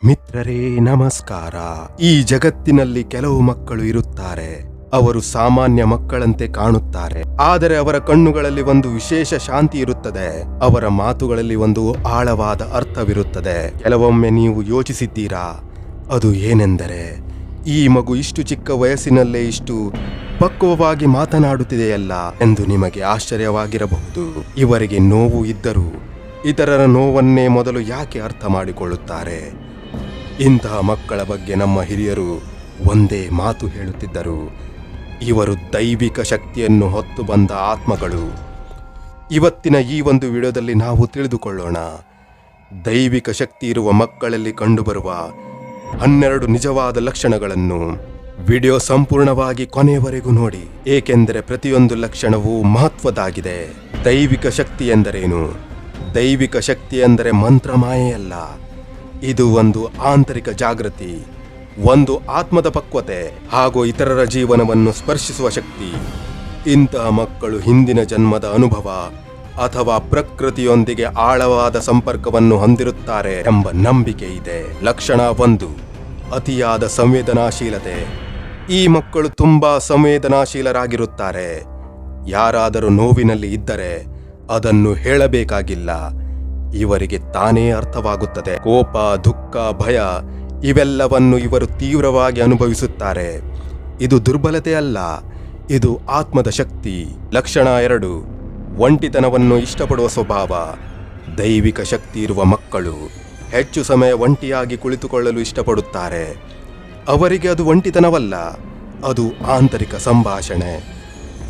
ಮಿತ್ರರೇ ನಮಸ್ಕಾರ. ಈ ಜಗತ್ತಿನಲ್ಲಿ ಕೆಲವು ಮಕ್ಕಳು ಇರುತ್ತಾರೆ. ಅವರು ಸಾಮಾನ್ಯ ಮಕ್ಕಳಂತೆ ಕಾಣುತ್ತಾರೆ, ಆದರೆ ಅವರ ಕಣ್ಣುಗಳಲ್ಲಿ ಒಂದು ವಿಶೇಷ ಶಾಂತಿ ಇರುತ್ತದೆ. ಅವರ ಮಾತುಗಳಲ್ಲಿ ಒಂದು ಆಳವಾದ ಅರ್ಥವಿರುತ್ತದೆ. ಕೆಲವೊಮ್ಮೆ ನೀವು ಯೋಚಿಸಿದ್ದೀರಾ, ಅದು ಏನೆಂದರೆ ಈ ಮಗು ಇಷ್ಟು ಚಿಕ್ಕ ವಯಸ್ಸಿನಲ್ಲೇ ಇಷ್ಟು ಪಕ್ವವಾಗಿ ಮಾತನಾಡುತ್ತಿದೆಯಲ್ಲ ಎಂದು ನಿಮಗೆ ಆಶ್ಚರ್ಯವಾಗಿರಬಹುದು. ಇವರಿಗೆ ನೋವು ಇದ್ದರೂ ಇತರರ ನೋವನ್ನೇ ಮೊದಲು ಯಾಕೆ ಅರ್ಥ ಮಾಡಿಕೊಳ್ಳುತ್ತಾರೆ? ಇಂತಹ ಮಕ್ಕಳ ಬಗ್ಗೆ ನಮ್ಮ ಹಿರಿಯರು ಒಂದೇ ಮಾತು ಹೇಳುತ್ತಿದ್ದರು: ಇವರು ದೈವಿಕ ಶಕ್ತಿಯನ್ನು ಹೊತ್ತು ಬಂದ ಆತ್ಮಗಳು. ಇವತ್ತಿನ ಈ ಒಂದು ವಿಡಿಯೋದಲ್ಲಿ ನಾವು ತಿಳಿದುಕೊಳ್ಳೋಣ ದೈವಿಕ ಶಕ್ತಿ ಇರುವ ಮಕ್ಕಳಲ್ಲಿ ಕಂಡುಬರುವ 12 ನಿಜವಾದ ಲಕ್ಷಣಗಳನ್ನು. ವಿಡಿಯೋ ಸಂಪೂರ್ಣವಾಗಿ ಕೊನೆಯವರೆಗೂ ನೋಡಿ, ಏಕೆಂದರೆ ಪ್ರತಿಯೊಂದು ಲಕ್ಷಣವೂ ಮಹತ್ವದಾಗಿದೆ. ದೈವಿಕ ಶಕ್ತಿ ಎಂದರೇನು? ದೈವಿಕ ಶಕ್ತಿ ಎಂದರೆ ಮಂತ್ರಮಾಯೆಯಲ್ಲ, ಇದು ಒಂದು ಆಂತರಿಕ ಜಾಗೃತಿ, ಒಂದು ಆತ್ಮದ ಪಕ್ವತೆ ಹಾಗೂ ಇತರರ ಜೀವನವನ್ನು ಸ್ಪರ್ಶಿಸುವ ಶಕ್ತಿ. ಇಂತಹ ಮಕ್ಕಳು ಹಿಂದಿನ ಜನ್ಮದ ಅನುಭವ ಅಥವಾ ಪ್ರಕೃತಿಯೊಂದಿಗೆ ಆಳವಾದ ಸಂಪರ್ಕವನ್ನು ಹೊಂದಿರುತ್ತಾರೆ ಎಂಬ ನಂಬಿಕೆ ಇದೆ. ಲಕ್ಷಣ 1: ಅತಿಯಾದ ಸಂವೇದನಾಶೀಲತೆ. ಈ ಮಕ್ಕಳು ತುಂಬಾ ಸಂವೇದನಾಶೀಲರಾಗಿರುತ್ತಾರೆ. ಯಾರಾದರೂ ನೋವಿನಲ್ಲಿ ಇದ್ದರೆ ಅದನ್ನು ಹೇಳಬೇಕಾಗಿಲ್ಲ, ಇವರಿಗೆ ತಾನೇ ಅರ್ಥವಾಗುತ್ತದೆ. ಕೋಪ, ದುಃಖ, ಭಯ ಇವೆಲ್ಲವನ್ನು ಇವರು ತೀವ್ರವಾಗಿ ಅನುಭವಿಸುತ್ತಾರೆ. ಇದು ದುರ್ಬಲತೆ ಅಲ್ಲ, ಇದು ಆತ್ಮದ ಶಕ್ತಿ. ಲಕ್ಷಣ 2: ಒಂಟಿತನವನ್ನು ಇಷ್ಟಪಡುವ ಸ್ವಭಾವ. ದೈವಿಕ ಶಕ್ತಿ ಇರುವ ಮಕ್ಕಳು ಹೆಚ್ಚು ಸಮಯ ಒಂಟಿಯಾಗಿ ಕುಳಿತುಕೊಳ್ಳಲು ಇಷ್ಟಪಡುತ್ತಾರೆ. ಅವರಿಗೆ ಅದು ಒಂಟಿತನವಲ್ಲ, ಅದು ಆಂತರಿಕ ಸಂಭಾಷಣೆ.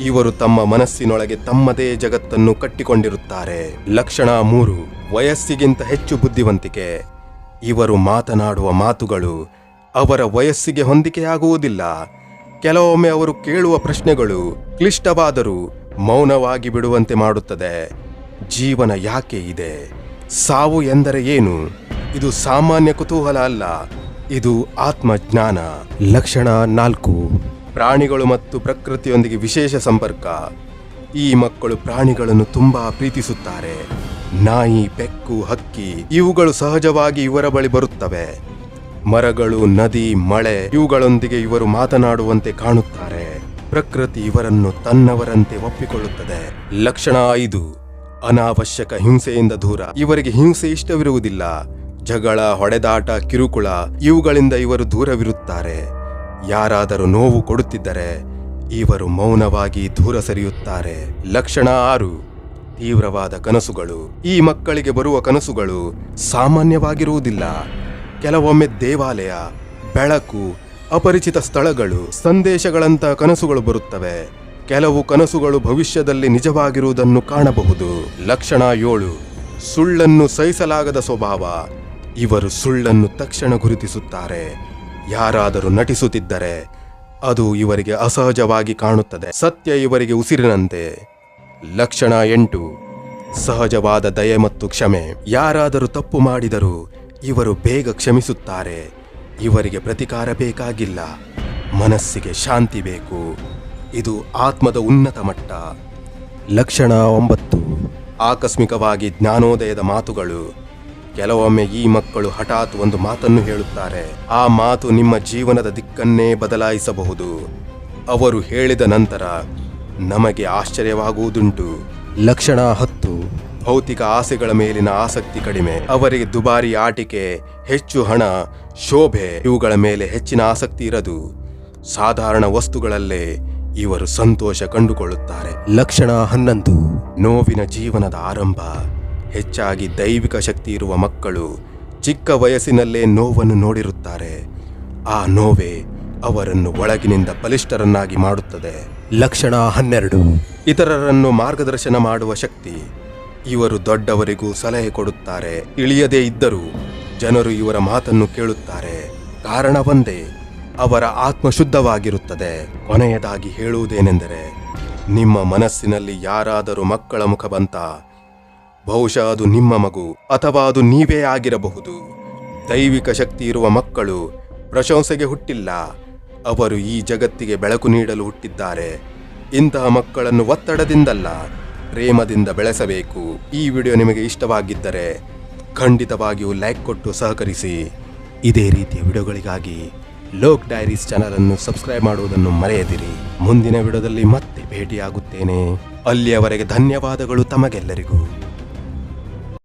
ಇವರು ತಮ್ಮ ಮನಸ್ಸಿನೊಳಗೆ ತಮ್ಮದೇ ಜಗತ್ತನ್ನು ಕಟ್ಟಿಕೊಂಡಿರುತ್ತಾರೆ. ಲಕ್ಷಣ 3: ವಯಸ್ಸಿಗಿಂತ ಹೆಚ್ಚು ಬುದ್ಧಿವಂತಿಕೆ. ಇವರು ಮಾತನಾಡುವ ಮಾತುಗಳು ಅವರ ವಯಸ್ಸಿಗೆ ಹೊಂದಿಕೆಯಾಗುವುದಿಲ್ಲ. ಕೆಲವೊಮ್ಮೆ ಅವರು ಕೇಳುವ ಪ್ರಶ್ನೆಗಳು ಕ್ಲಿಷ್ಟವಾದರೂ ಮೌನವಾಗಿ ಬಿಡುವಂತೆ ಮಾಡುತ್ತದೆ. ಜೀವನ ಯಾಕೆ ಇದೆ? ಸಾವು ಎಂದರೆ ಏನು? ಇದು ಸಾಮಾನ್ಯ ಕುತೂಹಲ ಅಲ್ಲ, ಇದು ಆತ್ಮಜ್ಞಾನ. ಲಕ್ಷಣ 4: ಪ್ರಾಣಿಗಳು ಮತ್ತು ಪ್ರಕೃತಿಯೊಂದಿಗೆ ವಿಶೇಷ ಸಂಪರ್ಕ. ಈ ಮಕ್ಕಳು ಪ್ರಾಣಿಗಳನ್ನು ತುಂಬಾ ಪ್ರೀತಿಸುತ್ತಾರೆ. ನಾಯಿ, ಬೆಕ್ಕು, ಹಕ್ಕಿ ಇವುಗಳು ಸಹಜವಾಗಿ ಇವರ ಬಳಿ ಬರುತ್ತವೆ. ಮರಗಳು, ನದಿ, ಮಳೆ ಇವುಗಳೊಂದಿಗೆ ಇವರು ಮಾತನಾಡುವಂತೆ ಕಾಣುತ್ತಾರೆ. ಪ್ರಕೃತಿ ಇವರನ್ನು ತನ್ನವರಂತೆ ಒಪ್ಪಿಕೊಳ್ಳುತ್ತದೆ. ಲಕ್ಷಣ 5: ಅನಾವಶ್ಯಕ ಹಿಂಸೆಯಿಂದ ದೂರ. ಇವರಿಗೆ ಹಿಂಸೆ ಇಷ್ಟವಿರುವುದಿಲ್ಲ. ಜಗಳ, ಹೊಡೆದಾಟ, ಕಿರುಕುಳ ಇವುಗಳಿಂದ ಇವರು ದೂರವಿರುತ್ತಾರೆ. ಯಾರಾದರೂ ನೋವು ಕೊಡುತ್ತಿದ್ದರೆ ಇವರು ಮೌನವಾಗಿ ದೂರ ಸರಿಯುತ್ತಾರೆ. ಲಕ್ಷಣ 6: ತೀವ್ರವಾದ ಕನಸುಗಳು. ಈ ಮಕ್ಕಳಿಗೆ ಬರುವ ಕನಸುಗಳು ಸಾಮಾನ್ಯವಾಗಿರುವುದಿಲ್ಲ. ಕೆಲವೊಮ್ಮೆ ದೇವಾಲಯ, ಬೆಳಕು, ಅಪರಿಚಿತ ಸ್ಥಳಗಳು, ಸಂದೇಶಗಳಂತಹ ಕನಸುಗಳು ಬರುತ್ತವೆ. ಕೆಲವು ಕನಸುಗಳು ಭವಿಷ್ಯದಲ್ಲಿ ನಿಜವಾಗಿರುವುದನ್ನು ಕಾಣಬಹುದು. ಲಕ್ಷಣ 7: ಸುಳ್ಳನ್ನು ಸಹಿಸಲಾಗದ ಸ್ವಭಾವ. ಇವರು ಸುಳ್ಳನ್ನು ತಕ್ಷಣ ಗುರುತಿಸುತ್ತಾರೆ. ಯಾರಾದರೂ ನಟಿಸುತ್ತಿದ್ದರೆ ಅದು ಇವರಿಗೆ ಅಸಹಜವಾಗಿ ಕಾಣುತ್ತದೆ. ಸತ್ಯ ಇವರಿಗೆ ಉಸಿರಿನಂತೆ. ಲಕ್ಷಣ 8: ಸಹಜವಾದ ದಯೆ ಮತ್ತು ಕ್ಷಮೆ. ಯಾರಾದರೂ ತಪ್ಪು ಮಾಡಿದರೂ ಇವರು ಬೇಗ ಕ್ಷಮಿಸುತ್ತಾರೆ. ಇವರಿಗೆ ಪ್ರತಿಕಾರ ಬೇಕಾಗಿಲ್ಲ, ಮನಸ್ಸಿಗೆ ಶಾಂತಿ ಬೇಕು. ಇದು ಆತ್ಮದ ಉನ್ನತ ಮಟ್ಟ. ಲಕ್ಷಣ 9: ಆಕಸ್ಮಿಕವಾಗಿ ಜ್ಞಾನೋದಯದ ಮಾತುಗಳು. ಕೆಲವೊಮ್ಮೆ ಈ ಮಕ್ಕಳು ಹಠಾತ್ ಒಂದು ಮಾತನ್ನು ಹೇಳುತ್ತಾರೆ. ಆ ಮಾತು ನಿಮ್ಮ ಜೀವನದ ದಿಕ್ಕನ್ನೇ ಬದಲಾಯಿಸಬಹುದು. ಅವರು ಹೇಳಿದ ನಂತರ ನಮಗೆ ಆಶ್ಚರ್ಯವಾಗುವುದುಂಟು. ಲಕ್ಷಣ 10: ಭೌತಿಕ ಆಸೆಗಳ ಮೇಲಿನ ಆಸಕ್ತಿ ಕಡಿಮೆ. ಅವರಿಗೆ ದುಬಾರಿ ಆಟಿಕೆ, ಹೆಚ್ಚು ಹಣ, ಶೋಭೆ ಇವುಗಳ ಮೇಲೆ ಹೆಚ್ಚಿನ ಆಸಕ್ತಿ ಇರದು. ಸಾಧಾರಣ ವಸ್ತುಗಳಲ್ಲೇ ಇವರು ಸಂತೋಷ ಕಂಡುಕೊಳ್ಳುತ್ತಾರೆ. ಲಕ್ಷಣ 11: ನೋವಿನ ಜೀವನದ ಆರಂಭ. ಹೆಚ್ಚಾಗಿ ದೈವಿಕ ಶಕ್ತಿ ಇರುವ ಮಕ್ಕಳು ಚಿಕ್ಕ ವಯಸ್ಸಿನಲ್ಲೇ ನೋವನ್ನು ನೋಡಿರುತ್ತಾರೆ. ಆ ನೋವೇ ಅವರನ್ನು ಒಳಗಿನಿಂದ ಬಲಿಷ್ಠರನ್ನಾಗಿ ಮಾಡುತ್ತದೆ. ಲಕ್ಷಣ 12: ಇತರರನ್ನು ಮಾರ್ಗದರ್ಶನ ಮಾಡುವ ಶಕ್ತಿ. ಇವರು ದೊಡ್ಡವರಿಗೂ ಸಲಹೆ ಕೊಡುತ್ತಾರೆ. ತಿಳಿಯದೇ ಇದ್ದರೂ ಜನರು ಇವರ ಮಾತನ್ನು ಕೇಳುತ್ತಾರೆ. ಕಾರಣ ಒಂದೇ, ಅವರ ಆತ್ಮ ಶುದ್ಧವಾಗಿರುತ್ತದೆ. ಕೊನೆಯದಾಗಿ ಹೇಳುವುದೇನೆಂದರೆ, ನಿಮ್ಮ ಮನಸ್ಸಿನಲ್ಲಿ ಯಾರಾದರೂ ಮಕ್ಕಳ ಮುಖ ಬಂತ, ಬಹುಶಃ ಅದು ನಿಮ್ಮ ಮಗು ಅಥವಾ ಅದು ನೀವೇ ಆಗಿರಬಹುದು. ದೈವಿಕ ಶಕ್ತಿ ಇರುವ ಮಕ್ಕಳು ಪ್ರಶಂಸೆಗೆ ಹುಟ್ಟಿಲ್ಲ, ಅವರು ಈ ಜಗತ್ತಿಗೆ ಬೆಳಕು ನೀಡಲು ಹುಟ್ಟಿದ್ದಾರೆ. ಇಂತಹ ಮಕ್ಕಳನ್ನು ಒತ್ತಡದಿಂದಲ್ಲ, ಪ್ರೇಮದಿಂದ ಬೆಳೆಸಬೇಕು. ಈ ವಿಡಿಯೋ ನಿಮಗೆ ಇಷ್ಟವಾಗಿದ್ದರೆ ಖಂಡಿತವಾಗಿಯೂ ಲೈಕ್ ಕೊಟ್ಟು ಸಹಕರಿಸಿ. ಇದೇ ರೀತಿಯ ವಿಡಿಯೋಗಳಿಗಾಗಿ ಲೋಕ್ ಡೈರೀಸ್ ಚಾನಲ್ ಅನ್ನು ಸಬ್ಸ್ಕ್ರೈಬ್ ಮಾಡುವುದನ್ನು ಮರೆಯದಿರಿ. ಮುಂದಿನ ವಿಡಿಯೋದಲ್ಲಿ ಮತ್ತೆ ಭೇಟಿಯಾಗುತ್ತೇನೆ. ಅಲ್ಲಿಯವರೆಗೆ ಧನ್ಯವಾದಗಳು ತಮಗೆಲ್ಲರಿಗೂ.